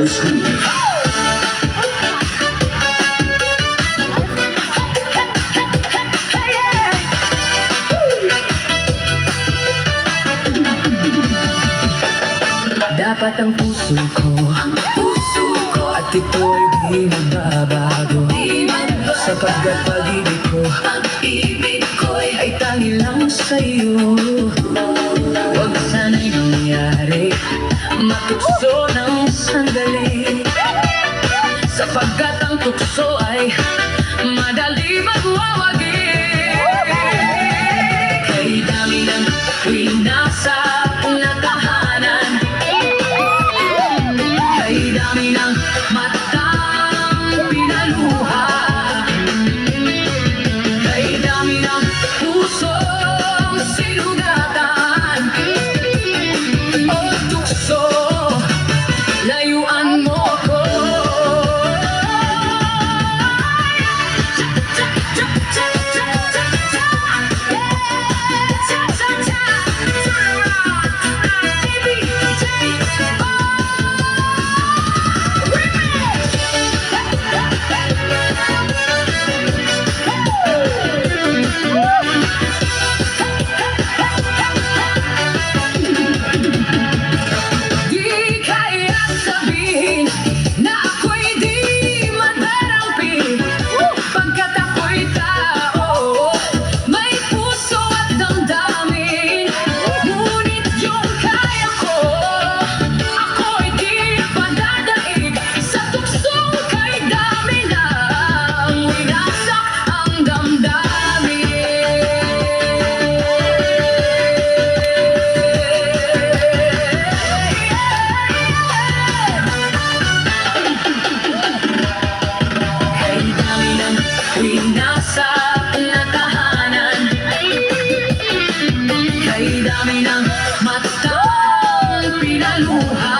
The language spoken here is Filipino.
Dapat ang puso ko at ito'y di magbabago, sapagkat pag-ibig ko'y ay tanging lang sa'yo. Huwag sana'y mangyari matukso ng sandali, sapagkat ang tukso ay madali magwawagi. Kay dami ng winasa natahanan, kay dami ng matang pinaluha, kay dami ng pusong sinugatan. O tukso, layuan mo ko. Nasa natahanan, kay dami ng matang pinaluha,